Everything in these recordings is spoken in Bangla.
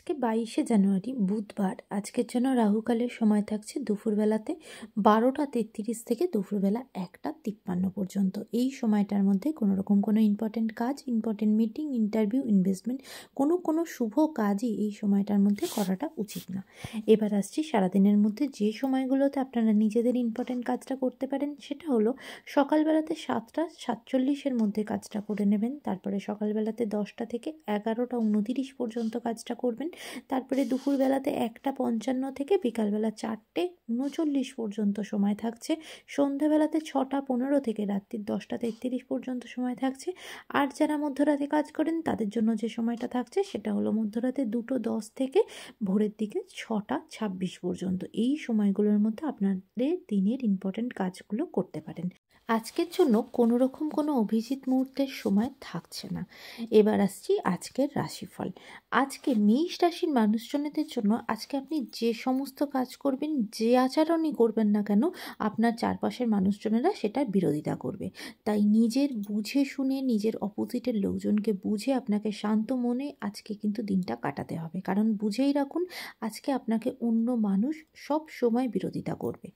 আজকে 22শে জানুয়ারি বুধবার। আজকের জন্য রাহুকালের সময় থাকছে দুপুরবেলাতে 12টা 33 থেকে দুপুরবেলা 1টা 53 পর্যন্ত। এই সময়টার মধ্যে কোনোরকম কোনো ইম্পর্টেন্ট কাজ, ইম্পর্টেন্ট মিটিং, ইন্টারভিউ, ইনভেস্টমেন্ট কোনো শুভ কাজই এই সময়টার মধ্যে করাটা উচিত না। এবার আসছি সারাদিনের মধ্যে যে সময়গুলোতে আপনারা নিজেদের ইম্পর্টেন্ট কাজটা করতে পারেন, সেটা হলো সকালবেলাতে 7টা 47 মধ্যে কাজটা করে নেবেন। তারপরে সকালবেলাতে 10টা থেকে 11টা 29 পর্যন্ত কাজটা করবেন। তারপরে দুপুরবেলাতে 1টা 55 থেকে বিকালবেলা 4টে 39 পর্যন্ত সময় থাকছে। সন্ধ্যাবেলাতে 6টা 15 থেকে রাত্রি 10টা 33 পর্যন্ত সময় থাকছে। আর যারা মধ্যরাতে কাজ করেন তাদের জন্য যে সময়টা থাকছে সেটা হলো মধ্যরাতে 2টো 10 থেকে ভোরের দিকে 6টা 26 পর্যন্ত। এই সময়গুলোর মধ্যে আপনাদের দিনের ইম্পর্টেন্ট কাজগুলো করতে পারেন। আজকের জন্য কোনো রকম কোনো অভিজিৎ মুহূর্তের সময় থাকছে না। এবার আসছি আজকের রাশিফল। আজকে মেষ রাশির মানুষজনদের জন্য আজকে আপনি যে সমস্ত কাজ করবেন, যে আচরণই করবেন না কেন, আপনার চারপাশের মানুষজনেরা সেটার বিরোধিতা করবে। তাই নিজের বুঝে শুনে, নিজের অপোজিটের লোকজনকে বুঝে আপনাকে শান্ত মনে আজকে কিন্তু দিনটা কাটাতে হবে। কারণ বুঝেই রাখুন, আজকে আপনাকে অন্য মানুষ সব সময় বিরোধিতা করবে।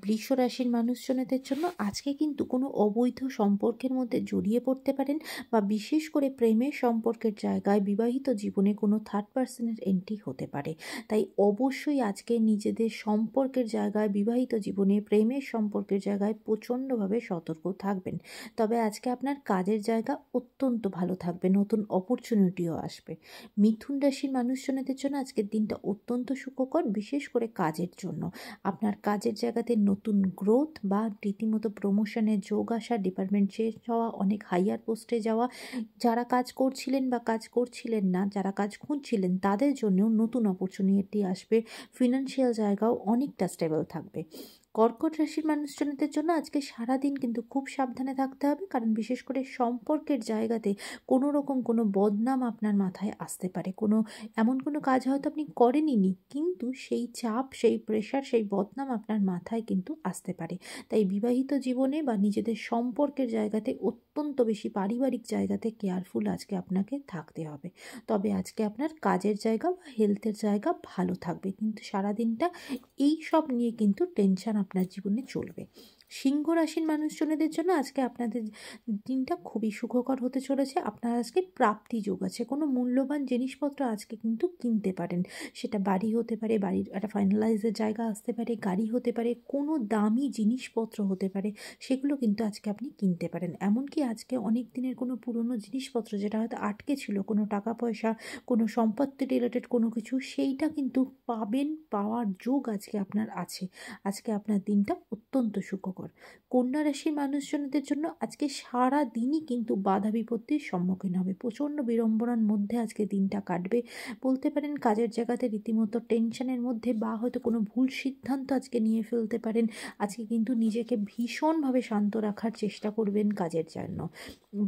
বৃষ রাশির মানুষজনদের জন্য আজকে কিন্তু কোনো অবৈধ সম্পর্কের মধ্যে জড়িয়ে পড়তে পারেন, বা বিশেষ করে প্রেমের সম্পর্কের জায়গায় বিবাহিত জীবনে কোনো থার্ড পার্সনের এন্ট্রি হতে পারে। তাই অবশ্যই আজকে নিজেদের সম্পর্কের জায়গায়, বিবাহিত জীবনে, প্রেমের সম্পর্কের জায়গায় প্রচণ্ডভাবে সতর্ক থাকবেন। তবে আজকে আপনার কাজের জায়গা অত্যন্ত ভালো থাকবে, নতুন অপরচুনিটিও আসবে। মিথুন রাশির মানুষজনদের জন্য আজকের দিনটা অত্যন্ত সুখকর, বিশেষ করে কাজের জন্য। আপনার কাজের জায়গাতে নতুন গ্রোথ বা রীতিমতো প্রমোশনের যোগ আসা, ডিপার্টমেন্ট চেঞ্জ হওয়া, অনেক হাইয়ার পোস্টে যাওয়া, যারা কাজ করছিলেন বা কাজ করছিলেন না, যারা কাজ খুঁজছিলেন তাদের জন্যও নতুন অপরচুনিটি আসবে। ফিনান্সিয়াল জায়গাও অনেকটা স্টেবল থাকবে। কর্কট রাশির মানুষজনদের জন্য আজকে সারাদিন কিন্তু খুব সাবধানে থাকতে হবে, কারণ বিশেষ করে সম্পর্কের জায়গাতে কোনো রকম কোনো বদনাম আপনার মাথায় আসতে পারে। এমন কোনো কাজ হয়তো আপনি করেনইনি, কিন্তু সেই চাপ, সেই প্রেশার, সেই বদনাম আপনার মাথায় কিন্তু আসতে পারে। তাই বিবাহিত জীবনে বা নিজেদের সম্পর্কের জায়গাতে অত্যন্ত বেশি, পারিবারিক জায়গাতে কেয়ারফুল আজকে আপনাকে থাকতে হবে। তবে আজকে আপনার কাজের জায়গা বা হেলথের জায়গা ভালো থাকবে, কিন্তু সারাদিনটা এই সব নিয়ে কিন্তু টেনশন আপনার জীবনে চলবে। সিংহ রাশির মানুষজনদের জন্য আজকে আপনাদের দিনটা খুবই সুখকর হতে চলেছে। আপনার আজকে প্রাপ্তি যোগ আছে, কোনো মূল্যবান জিনিসপত্র আজকে কিন্তু কিনতে পারেন। সেটা বাড়ি হতে পারে, বাড়ির একটা ফাইনালাইজের জায়গা আসতে পারে, গাড়ি হতে পারে, কোনো দামি জিনিসপত্র হতে পারে, সেগুলো কিন্তু আজকে আপনি কিনতে পারেন। এমনকি আজকে অনেক দিনের কোনো পুরনো জিনিসপত্র যেটা হয়তো আটকে ছিল, কোনো টাকা পয়সা, কোনো সম্পত্তি রিলেটেড কোনো কিছু, সেইটা কিন্তু পাবেন, পাওয়ার যোগ আজকে আপনার আছে। আজকে আপনার দিনটা অত্যন্ত সুখকর। কন্যা রাশির মানুষজনদের জন্য আজকে সারা দিনই কিন্তু বাধা বিপত্তির সম্মুখীন হবে, প্রচণ্ড বিড়ম্বনার মধ্যে আজকে দিনটা কাটবে। বলতে পারেন কাজের জায়গাতে রীতিমতো টেনশনের মধ্যে, বা হয়তো কোনো ভুল সিদ্ধান্ত আজকে নিয়ে ফেলতে পারেন। আজকে কিন্তু নিজেকে ভীষণভাবে শান্ত রাখার চেষ্টা করবেন কাজের জন্য।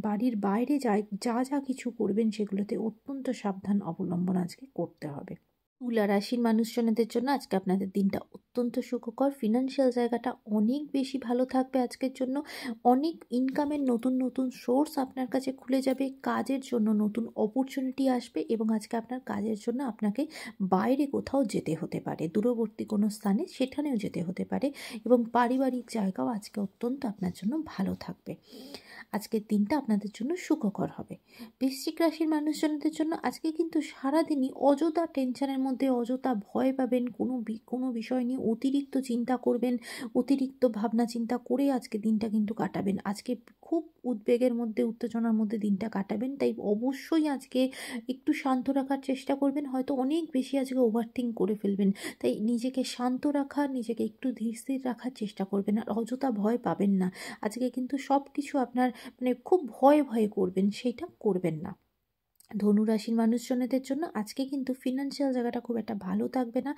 বাড়ির বাইরে যা যা কিছু করবেন সেগুলোতে অত্যন্ত সাবধান অবলম্বন আজকে করতে হবে। তুলা রাশির মানুষজনদের জন্য আজকে আপনাদের দিনটা অত্যন্ত সুখকর। ফিনান্সিয়াল জায়গাটা অনেক বেশি ভালো থাকবে আজকের জন্য। অনেক ইনকামের নতুন নতুন সোর্স আপনার কাছে খুলে যাবে, কাজের জন্য নতুন অপরচুনিটি আসবে, এবং আজকে আপনার কাজের জন্য আপনাকে বাইরে কোথাও যেতে হতে পারে, দূরবর্তী কোনো স্থানে, সেখানেও যেতে হতে পারে। এবং পারিবারিক জায়গাও আজকে অত্যন্ত আপনার জন্য ভালো থাকবে। আজকের দিনটা আপনাদের জন্য সুখকর হবে। বৃশ্চিক রাশির মানুষজনদের জন্য আজকে কিন্তু সারাদিনই অযথা টেনশনের মধ্যে, অযথা ভয় পাবেন, কোনো বিষয় নিয়ে অতিরিক্ত চিন্তা করবেন, অতিরিক্ত ভাবনা চিন্তা করে আজকে দিনটা কিন্তু কাটাবেন। আজকে খুব উদ্বেগের মধ্যে, উত্তেজনার মধ্যে দিনটা কাটাবেন। তাই অবশ্যই আজকে একটু শান্ত রাখার চেষ্টা করবেন। হয়তো অনেক বেশি আজকে ওভারথিঙ্ক করে ফেলবেন। তাই নিজেকে শান্ত রাখা, নিজেকে একটু ধীর স্থির রাখার চেষ্টা করবেন, আর অযথা ভয় পাবেন না। আজকে কিন্তু সব কিছু আপনার খুব ভয়ে ভয়ে করবেন, সেইটা করবেন না। ধনুরাশির মানুষজনদের জন্য আজকে কিন্তু ফিনান্সিয়াল জায়গাটা খুব একটা ভালো থাকবে না।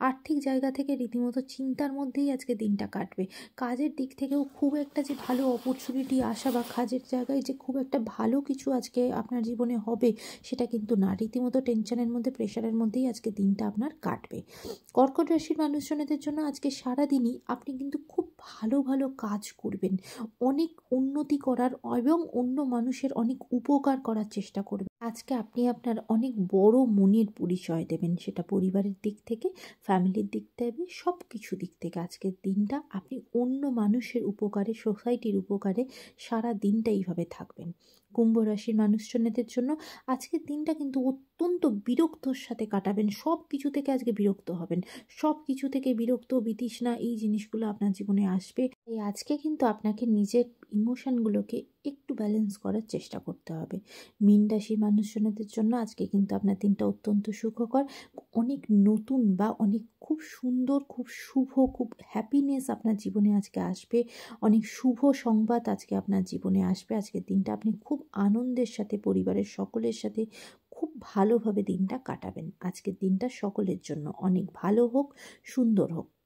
আর্থিক জায়গা থেকে রীতিমতো চিন্তার মধ্যেই আজকে দিনটা কাটবে। কাজের দিক থেকেও খুব একটা যে ভালো অপরচুনিটি আসা, বা কাজের জায়গায় যে খুব একটা ভালো কিছু আজকে আপনার জীবনে হবে, সেটা কিন্তু না। রীতিমতো টেনশনের মধ্যে, প্রেশারের মধ্যেই আজকে দিনটা আপনার কাটবে। কর্কট রাশির মানুষজনদের জন্য আজকে সারাদিনই আপনি কিন্তু খুব ভালো ভালো কাজ করবেন, অনেক উন্নতি করার এবং অন্য মানুষের অনেক উপকার করার চেষ্টা করবেন। আজকে আপনি আপনার অনেক বড় মনের পরিচয় দেবেন, সেটা পরিবারের দিক থেকে, ফ্যামিলির দিক থেকে, সব কিছু দিক থেকে। আজকের দিনটা আপনি অন্য মানুষের উপকারে, সোসাইটির উপকারে সারা দিনটা এইভাবে থাকবেন। কুম্ভ রাশির মানুষজনেদের জন্য আজকের দিনটা কিন্তু অত্যন্ত বিরক্তর সাথে কাটাবেন। সব কিছু থেকে আজকে বিরক্ত হবেন, সব কিছু থেকে বিরক্ত, বিতৃষ্ণা এই জিনিসগুলো আপনার জীবনে আসবে। এই আজকে কিন্তু আপনাকে নিজের ইমোশনগুলোকে একটু ব্যালেন্স করার চেষ্টা করতে হবে। মীন রাশির মানুষজনদের জন্য আজকে কিন্তু আপনার দিনটা অত্যন্ত সুখকর। অনেক নতুন বা অনেক খুব সুন্দর, খুব শুভ, খুব হ্যাপিনেস আপনার জীবনে আজকে আসবে। অনেক শুভ সংবাদ আজকে আপনার জীবনে আসবে। আজকের দিনটা আপনি খুব আনন্দের সাথে পরিবারের সকলের সাথে খুব ভালোভাবে দিনটা কাটাবেন। আজকের দিনটা সকলের জন্য অনেক ভালো হোক, সুন্দর হোক।